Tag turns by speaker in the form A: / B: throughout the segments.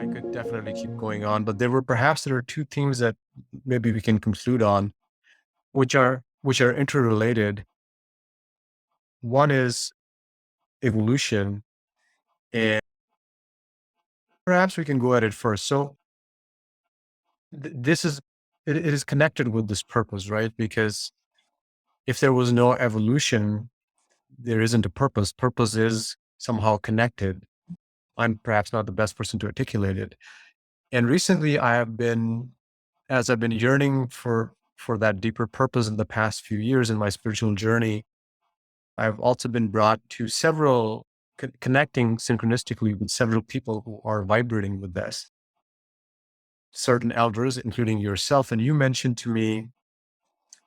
A: I could definitely keep going on, but there are two themes that maybe we can conclude on, which are interrelated. One is evolution, and perhaps we can go at it first. So this is it is connected with this purpose, right? Because if there was no evolution, there isn't a purpose. Purpose is somehow connected. I'm perhaps not the best person to articulate it. And recently as I've been yearning for that deeper purpose in the past few years in my spiritual journey, I've also been brought to several connecting synchronistically with several people who are vibrating with this. Certain elders, including yourself, and you mentioned to me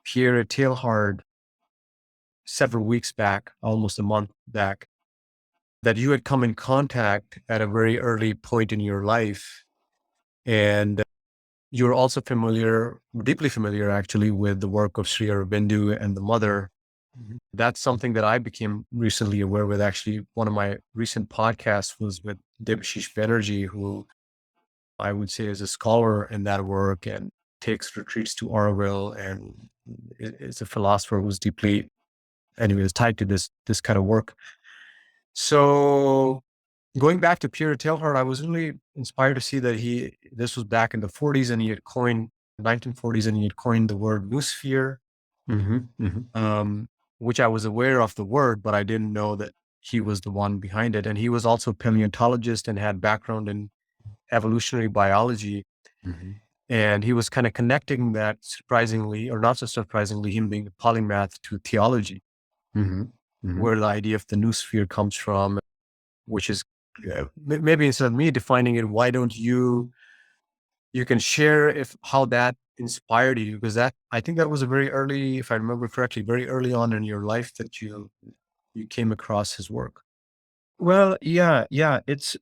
A: Pierre Teilhard several weeks back, almost a month back, that you had come in contact at a very early point in your life. And you're also deeply familiar actually, with the work of Sri Aurobindo and the mother. That's something that I became recently aware with. Actually, one of my recent podcasts was with Debashish Banerjee, who I would say is a scholar in that work and takes retreats to Auroville and is a philosopher who's deeply, anyways, tied to this kind of work. So going back to Pierre Teilhard, I was really inspired to see that this was back in the 40s and he had coined, 1940s, and he had coined the word noosphere, which I was aware of the word, but I didn't know that he was the one behind it. And he was also a paleontologist and had background in evolutionary biology. And he was kind of connecting that, surprisingly, or not so surprisingly, him being a polymath, to theology, where the idea of the noosphere comes from, which is maybe instead of me defining it, why don't you can share how that inspired you? Because I think that was a very early, if I remember correctly, very early on in your life that you came across his work.
B: Well, yeah, it's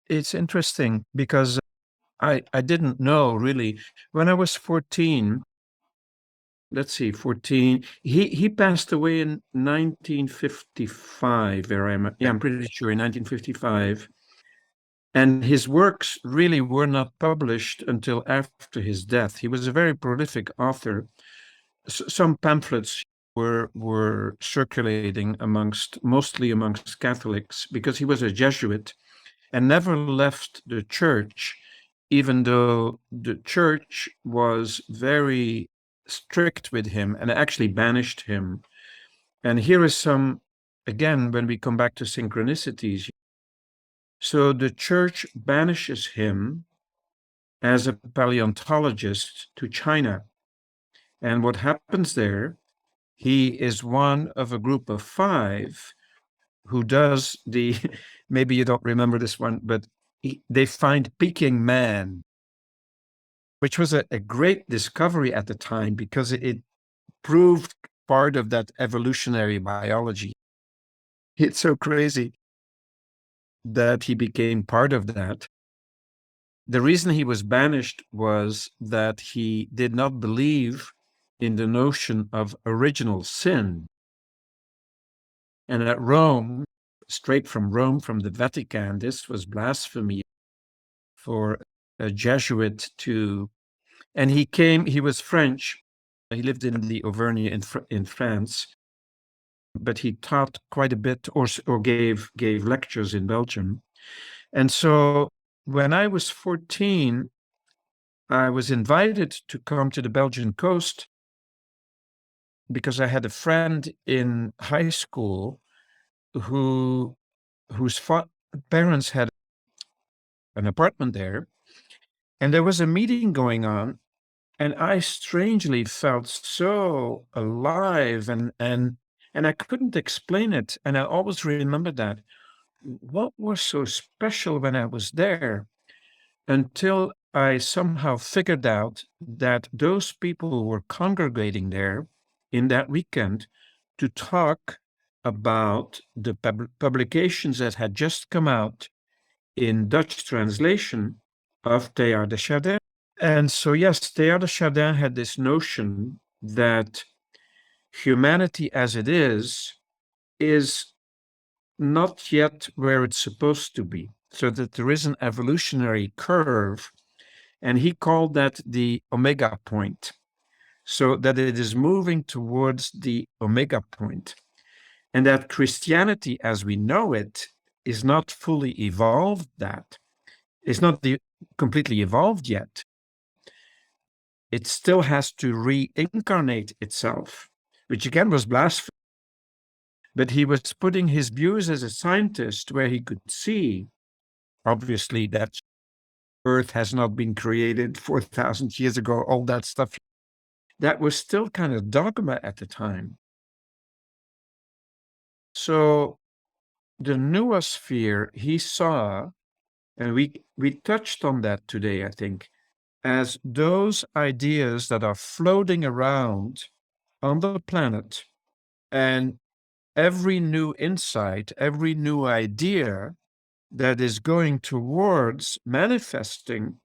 B: interesting because I didn't know really. When I was 14, let's see, 14, he passed away in 1955, I'm pretty sure in 1955. And his works really were not published until after his death. He was a very prolific author. Some pamphlets were circulating mostly amongst Catholics, because he was a Jesuit and never left the church, even though the church was very strict with him and actually banished him. And here is again, when we come back to synchronicities. So the church banishes him as a paleontologist to China. And what happens there, he is one of a group of 5 who does maybe you don't remember this one, but they find Peking Man, which was a great discovery at the time because it proved part of that evolutionary biology. It's so crazy that he became part of that. The reason he was banished was that he did not believe in the notion of original sin. And at Rome, straight from Rome, from the Vatican, this was blasphemy for a Jesuit to, and he was French. He lived in the Auvergne in France, but he taught quite a bit or gave lectures in Belgium. And so when I was 14, I was invited to come to the Belgian coast because I had a friend in high school whose parents had an apartment there, and there was a meeting going on, and I strangely felt so alive, and I couldn't explain it. And I always remember that. What was so special when I was there? Until I somehow figured out that those people were congregating there in that weekend to talk about the publications that had just come out in Dutch translation of Teilhard de Chardin. And so, yes, Teilhard de Chardin had this notion that humanity as it is not yet where it's supposed to be. so that there is an evolutionary curve, and he called that the omega point, so that it is moving towards the omega point, and that Christianity as we know it is not fully evolved, that it's not completely evolved yet. It still has to reincarnate itself, which again was blasphemy. But he was putting his views as a scientist where he could see, obviously, that Earth has not been created 4,000 years ago, all that stuff. That was still kind of dogma at the time. So the noosphere he saw, and we touched on that today, I think, as those ideas that are floating around on the planet, and every new insight, every new idea that is going towards manifesting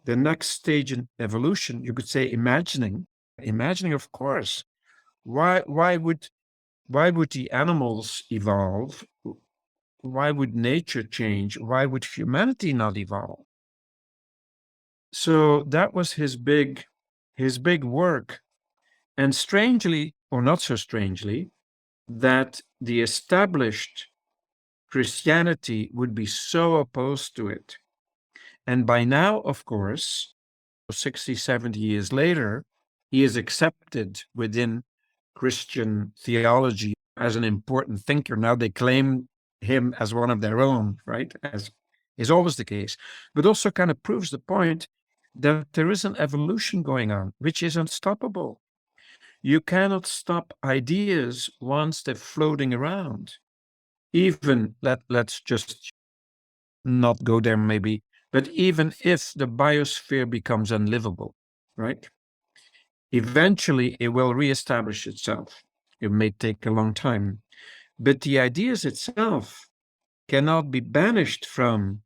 B: the next stage in evolution, you could say imagining, of course. Why would the animals evolve? Why would nature change? Why would humanity not evolve? So that was his big work. And strangely, or not so strangely, that the established Christianity would be so opposed to it. And by now, of course, 60, 70 years later, he is accepted within Christian theology as an important thinker. Now they claim him as one of their own, right? As is always the case, but also kind of proves the point that there is an evolution going on, which is unstoppable. You cannot stop ideas once they're floating around. Even, let's just not go there maybe, but even if the biosphere becomes unlivable, right? Eventually it will reestablish itself. It may take a long time, but the ideas itself cannot be banished from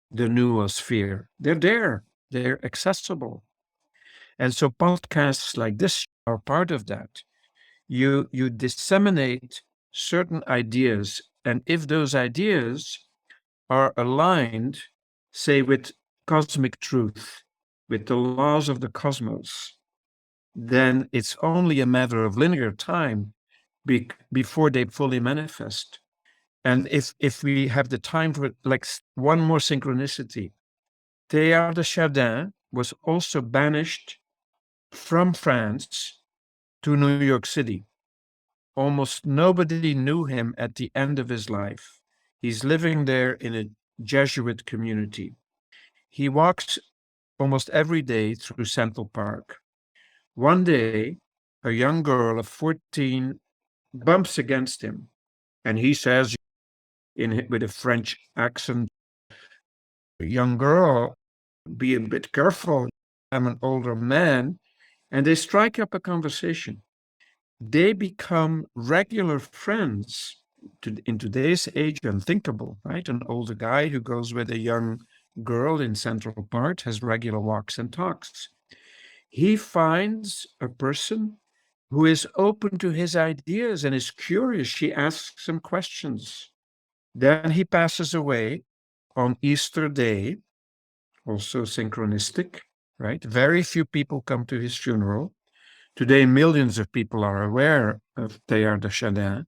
B: the noosphere. They're there, they're accessible. And so podcasts like this are part of that. You disseminate certain ideas, and if those ideas are aligned, say, with cosmic truth, with the laws of the cosmos, then it's only a matter of linear time before they fully manifest. And if we have the time for like one more synchronicity, Teilhard de Chardin was also banished from France to New York City. Almost nobody knew him at the end of his life. He's living there in a Jesuit community. He walks almost every day through Central Park. One day, a young girl of 14 bumps against him, and he says, with a French accent, young girl, be a bit careful. I'm an older man. And they strike up a conversation. They become regular friends. In today's age, unthinkable, right? An older guy who goes with a young girl in Central Park, has regular walks and talks. He finds a person who is open to his ideas and is curious. She asks him questions. Then he passes away on Easter Day, also synchronistic, right? Very few people come to his funeral. Today, millions of people are aware of Teilhard de Chardin.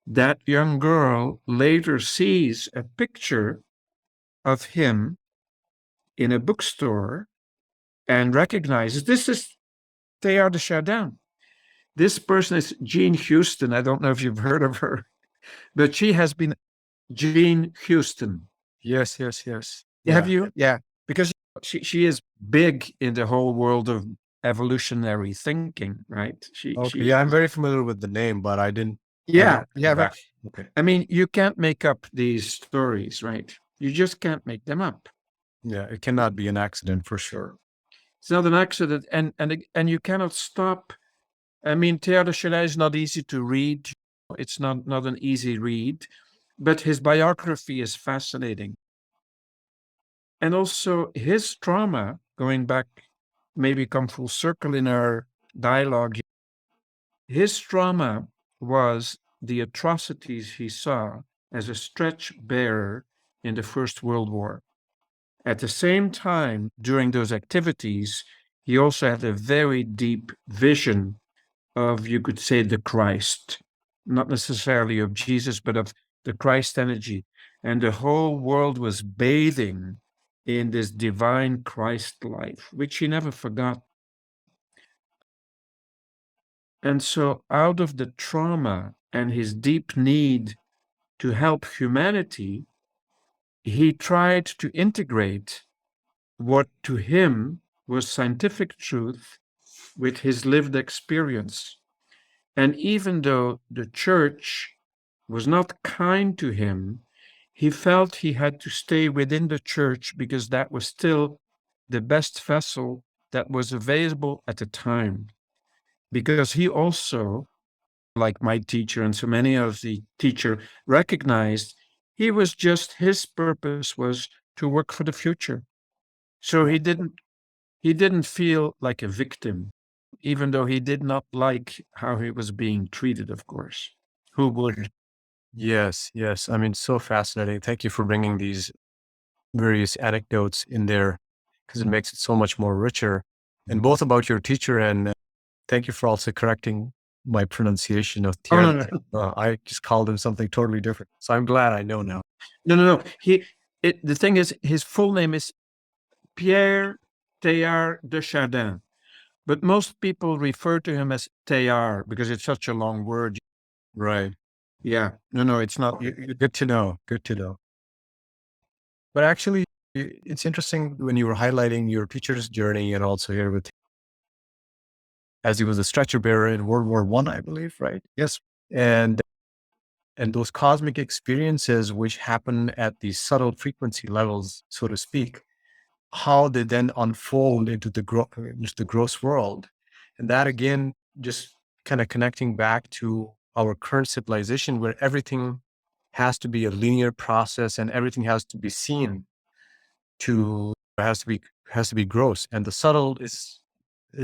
B: That young girl later sees a picture of him in a bookstore and recognizes this is Teilhard de Chardin. This person is Jean Houston. I don't know if you've heard of her, but she has been Jean Houston.
A: Yes, yes, yes.
B: Have you? Yeah, because she is big in the whole world of evolutionary thinking, right?
A: Okay, yeah, I'm very familiar with the name, but I didn't.
B: Yeah, yeah.
A: Right. Okay.
B: I mean, you can't make up these stories, right? You just can't make them up.
A: Yeah, it cannot be an accident for sure.
B: It's not an accident, and you cannot stop. I mean, Teilhard de Chardin is not easy to read. It's not an easy read, but his biography is fascinating. And also his trauma, going back, maybe come full circle in our dialogue, his trauma was the atrocities he saw as a stretch bearer in the First World War. At the same time, during those activities, he also had a very deep vision of, you could say, the Christ, not necessarily of Jesus, but of the Christ energy. And the whole world was bathing in this divine Christ life, which he never forgot. And so, out of the trauma and his deep need to help humanity, he tried to integrate what to him was scientific truth with his lived experience. And even though the church was not kind to him, he felt he had to stay within the church because that was still the best vessel that was available at the time. Because he also, like my teacher and so many of the teacher, recognized his purpose was to work for the future. So he didn't feel like a victim, even though he did not like how he was being treated, of course. Who would?
A: Yes, yes. I mean, so fascinating. Thank you for bringing these various anecdotes in there because it makes it so much more richer. And both about your teacher and thank you for also correcting my pronunciation of
B: Oh,
A: Teilhard.
B: no, no.
A: I just called him something totally different. So I'm glad I know now.
B: No. The thing is, his full name is Pierre Teilhard de Chardin, but most people refer to him as Teilhard because it's such a long word.
A: Right.
B: Yeah, no, it's not.
A: Good to know. Good to know. But actually, it's interesting when you were highlighting your teacher's journey and also here with, as he was a stretcher bearer in World War I believe, right? Yes. And those cosmic experiences which happen at these subtle frequency levels, so to speak, how they then unfold into the gross world. And that again, just kind of connecting back to our current civilization where everything has to be a linear process and everything has to be seen to has to be gross, and the subtle is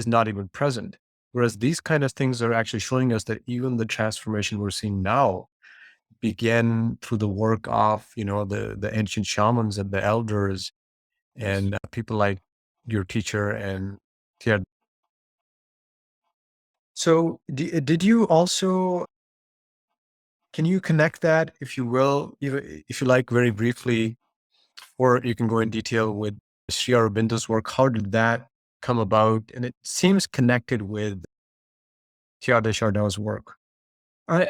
A: not even present. Whereas these kind of things are actually showing us that even the transformation we're seeing now began through the work of, the ancient shamans and the elders and people like your teacher and yeah. So did you also, can you connect that, if you will, if you like, very briefly, or you can go in detail with Sri Aurobindo's work? How did that come about? And it seems connected with Teilhard de Chardin's work.
B: I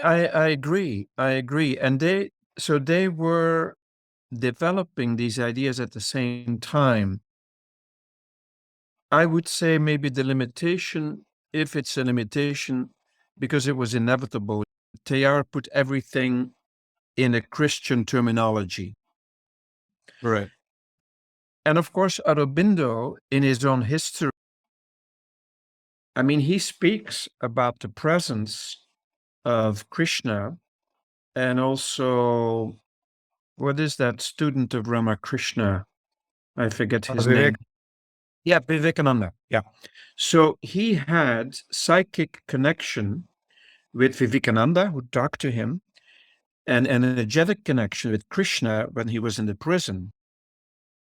B: agree. I agree. And they were developing these ideas at the same time. I would say maybe the limitation, if it's a limitation, because it was inevitable, Teilhard put everything in a Christian terminology.
A: Right.
B: And of course, Aurobindo, in his own history, I mean, he speaks about the presence of Krishna and also, what is that student of Ramakrishna? I forget his name. Yeah, Vivekananda. Yeah. So he had psychic connection with Vivekananda, who talked to him, and an energetic connection with Krishna when he was in the prison.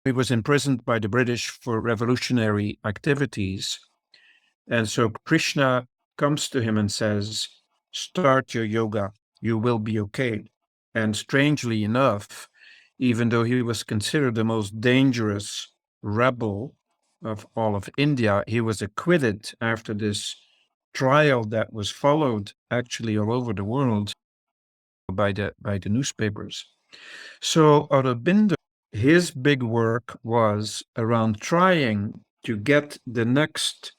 B: He was imprisoned by the British for revolutionary activities. And so Krishna comes to him and says, start your yoga, you will be okay. And strangely enough, even though he was considered the most dangerous rebel of all of India, he was acquitted after this trial that was followed actually all over the world by the newspapers. So Aurobindo, his big work was around trying to get the next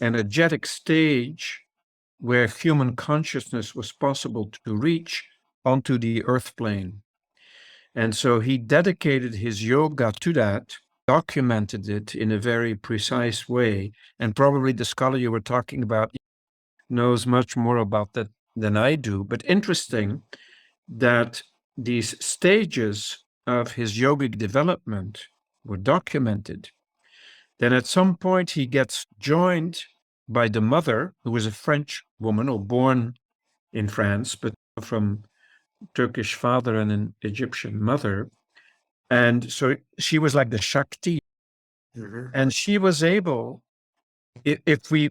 B: energetic stage where human consciousness was possible to reach onto the earth plane. And so he dedicated his yoga to that, documented it in a very precise way. And probably the scholar you were talking about knows much more about that than I do. But interesting that these stages of his yogic development were documented. Then at some point he gets joined by the mother, who was a French woman or born in France, but from Turkish father and an Egyptian mother. And so she was like the Shakti. And she was able, if we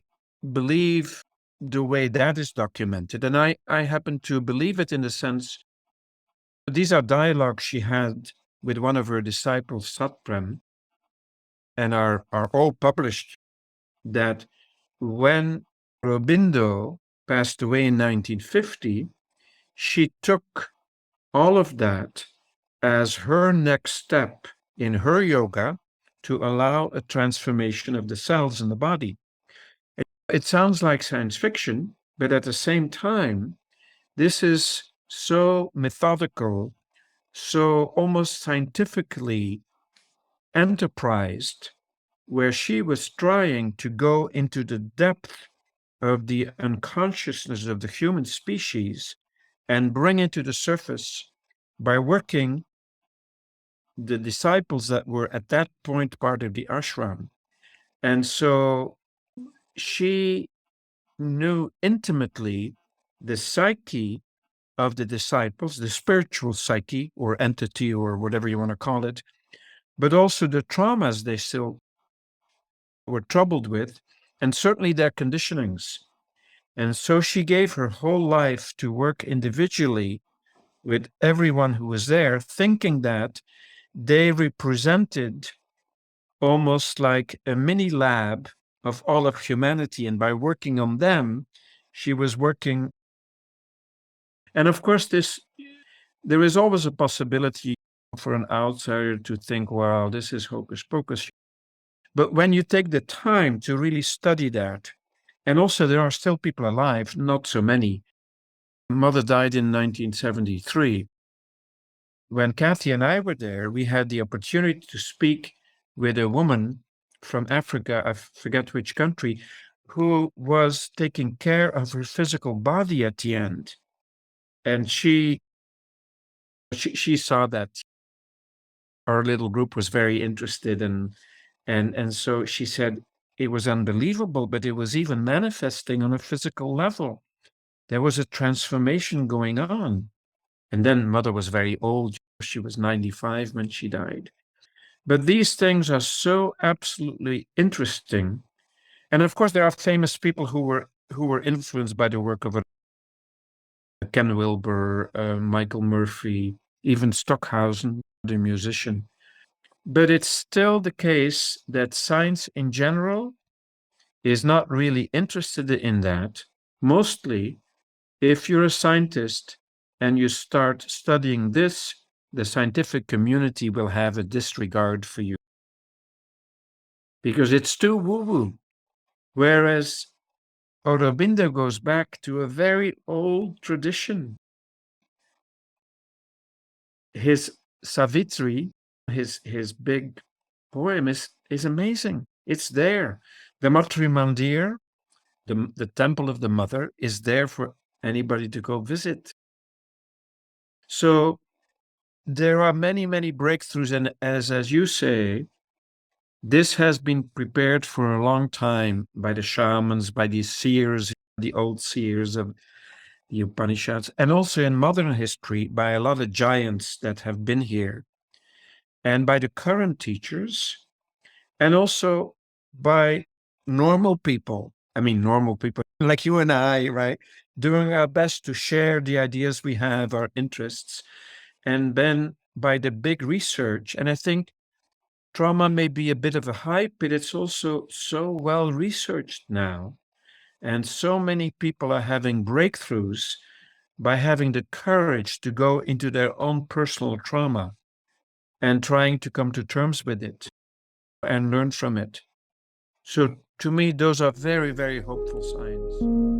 B: believe the way that is documented, and I happen to believe it in the sense, these are dialogues she had with one of her disciples, Satprem, and are all published, that when Aurobindo passed away in 1950, she took all of that as her next step in her yoga to allow a transformation of the cells in the body. It sounds like science fiction, but at the same time, this is so methodical, so almost scientifically enterprised, where she was trying to go into the depth of the unconsciousness of the human species and bring it to the surface by working the disciples that were at that point part of the ashram. And so she knew intimately the psyche of the disciples, the spiritual psyche or entity or whatever you want to call it, but also the traumas they still were troubled with, and certainly their conditionings. And so she gave her whole life to work individually with everyone who was there, thinking that they represented almost like a mini lab of all of humanity. And by working on them, she was working. And of course, there is always a possibility for an outsider to think, wow, this is hocus pocus. But when you take the time to really study that, and also there are still people alive, not so many. Mother died in 1973. When Kathy and I were there, we had the opportunity to speak with a woman from Africa, I forget which country, who was taking care of her physical body at the end. And she saw that our little group was very interested, and so she said it was unbelievable, but it was even manifesting on a physical level. There was a transformation going on. And then mother was very old. She was 95 when she died. But these things are so absolutely interesting. And of course, there are famous people who were influenced by the work of Ken Wilber, Michael Murphy, even Stockhausen, the musician. But it's still the case that science in general is not really interested in that. Mostly, if you're a scientist and you start studying this, the scientific community will have a disregard for you because it's too woo-woo. Whereas Aurobindo goes back to a very old tradition. His Savitri, his big poem is amazing. It's there. The Matri Mandir, the temple of the mother, is there for anybody to go visit. So there are many, many breakthroughs, and as you say, this has been prepared for a long time by the shamans, by the seers, the old seers of the Upanishads, and also in modern history by a lot of giants that have been here, and by the current teachers, and also by normal people. I mean, normal people like you and I, right? Doing our best to share the ideas we have, our interests, and then by the big research. And I think trauma may be a bit of a hype, but it's also so well researched now. And so many people are having breakthroughs by having the courage to go into their own personal trauma and trying to come to terms with it and learn from it. So to me, those are very, very hopeful signs.